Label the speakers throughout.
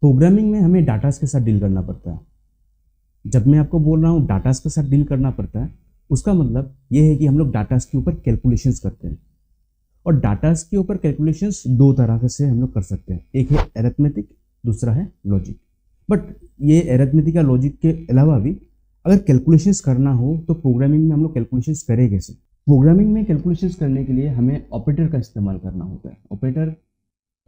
Speaker 1: Programming में हमें datas के साथ डील करना पड़ता है। जब मैं आपको बोल रहा हूँ डाटास के साथ डील करना पड़ता है, उसका मतलब ये है कि हम लोग डाटास के ऊपर कैलकुलेशंस करते हैं। और डाटास के ऊपर कैलकुलेशंस दो तरह से हम लोग कर सकते हैं, एक है एरिथमेटिक, दूसरा है लॉजिक। बट ये एरिथमेटिक या लॉजिक के अलावा भी अगर कैलकुलेशंस करना हो तो प्रोग्रामिंग में हम लोग कैलकुलेशंस करें कैसे? प्रोग्रामिंग में कैलकुलेशंस करने के लिए हमें ऑपरेटर का इस्तेमाल करना होता है।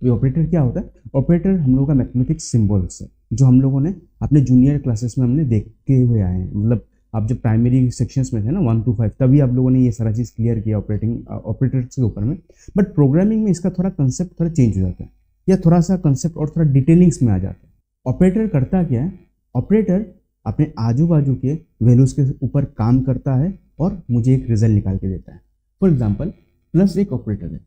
Speaker 1: ऑपरेटर क्या होता है? ऑपरेटर हम लोगों का मैथमेटिक्स सिंबल्स है, जो हम लोगों ने अपने जूनियर क्लासेस में हमने देखे हुए आए हैं। मतलब आप जब प्राइमरी सेक्शंस में थे ना 1 to 5, तभी आप लोगों ने ये सारा चीज़ क्लियर किया ऑपरेटर्स के ऊपर में। बट प्रोग्रामिंग में इसका थोड़ा कंसेप्ट थोड़ा चेंज हो जाता है, या थोड़ा सा कंसेप्ट और थोड़ा डिटेलिंग्स में आ जाता है। ऑपरेटर करता क्या है? ऑपरेटर अपने आजू बाजू के वैल्यूज़ के ऊपर काम करता है और मुझे एक रिजल्ट निकाल के देता है। फॉर एग्जाम्पल, प्लस एक ऑपरेटर है।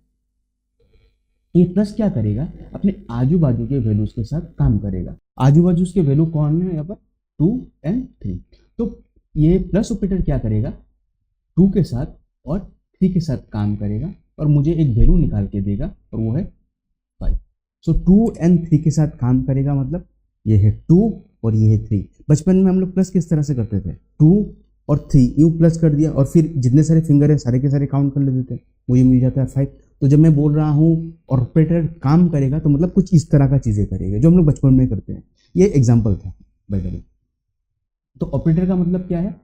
Speaker 1: ये प्लस क्या करेगा? अपने आजू बाजू के वैल्यूज के साथ काम करेगा। आजू बाजू के वैल्यू कौन है यहाँ पर? 2 and 3। तो ये प्लस ऑपरेटर क्या करेगा? 2 के साथ और 3 के साथ काम करेगा और मुझे एक वैल्यू निकाल के देगा, और वो है 5। सो 2 and 3 के साथ काम करेगा, मतलब ये है 2 और ये है 3। बचपन में हम लोग प्लस किस तरह से करते थे? 2 और 3 यूँ प्लस कर दिया और फिर जितने सारे फिंगर है सारे के सारे काउंट कर लेते थे, मुझे मिल जाता है 5। तो जब मैं बोल रहा हूँ ऑपरेटर काम करेगा, तो मतलब कुछ इस तरह का चीज़ें करेगा जो हम लोग बचपन में करते हैं। ये एग्जाम्पल था बाय द वे। तो ऑपरेटर का मतलब क्या है?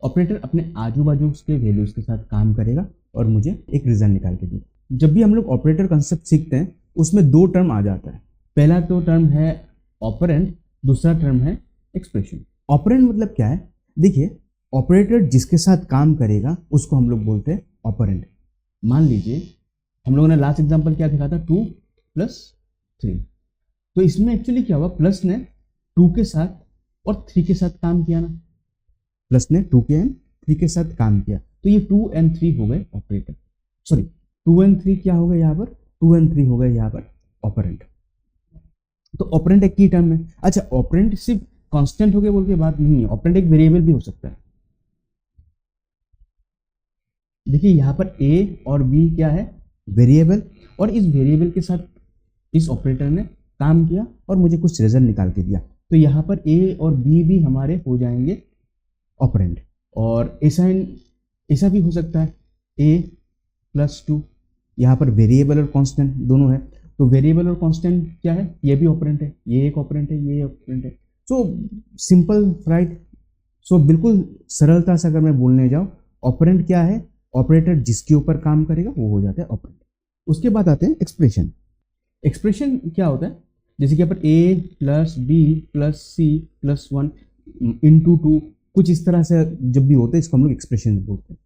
Speaker 1: ऑपरेटर अपने आजू बाजू के वैल्यूज के साथ काम करेगा और मुझे एक रिजल्ट निकाल के देगा। जब भी हम लोग ऑपरेटर कंसेप्ट सीखते हैं, उसमें दो टर्म आ जाता है। पहला तो टर्म है ऑपरेंड, दूसरा टर्म है एक्सप्रेशन। ऑपरेंड मतलब क्या है? देखिए, ऑपरेटर जिसके साथ काम करेगा उसको हम लोग बोलते हैं ऑपरेंड। मान लीजिए हम लोगों ने लास्ट एग्जांपल क्या देखा था? 2 + 3। तो इसमें एक्चुअली क्या हुआ? प्लस ने 2 के साथ और 3 के साथ काम किया ना। प्लस ने 2 के एंड 3 के साथ काम किया, तो ये 2 and 3 हो गए ऑपरेटर। सॉरी, 2 and 3 क्या हो गए यहाँ पर? 2 and 3 हो गए यहाँ पर ऑपरेंड। तो ऑपरेंड एक की टर्म है। अच्छा, ऑपरेंड सिर्फ कांस्टेंट हो गए बोल के बात नहीं है, ऑपरेंड एक वेरिएबल भी हो सकता है। देखिए यहाँ पर ए और बी क्या है? वेरिएबल। और इस वेरिएबल के साथ इस ऑपरेटर ने काम किया और मुझे कुछ रिजल्ट निकाल के दिया। तो यहाँ पर ए और बी भी हमारे हो जाएंगे ऑपरेंड। और ऐसा भी हो सकता है a + 2, यहाँ पर वेरिएबल और कांस्टेंट दोनों है। तो वेरिएबल और कांस्टेंट क्या है? ये भी ऑपरेंड है, ये एक ऑपरेंड है, ये ऑपरेंड है। So simple, right? सो बिल्कुल सरलता से अगर मैं बोलने जाऊँ, ऑपरेंड क्या है? ऑपरेटर जिसके ऊपर काम करेगा वो हो जाता है ऑपरेंड। उसके बाद आते हैं एक्सप्रेशन। एक्सप्रेशन क्या होता है? जैसे कि यहाँ पर a + b + c + 1 × 2, कुछ इस तरह से जब भी होते हैं इसको हम लोग एक्सप्रेशन बोलते हैं।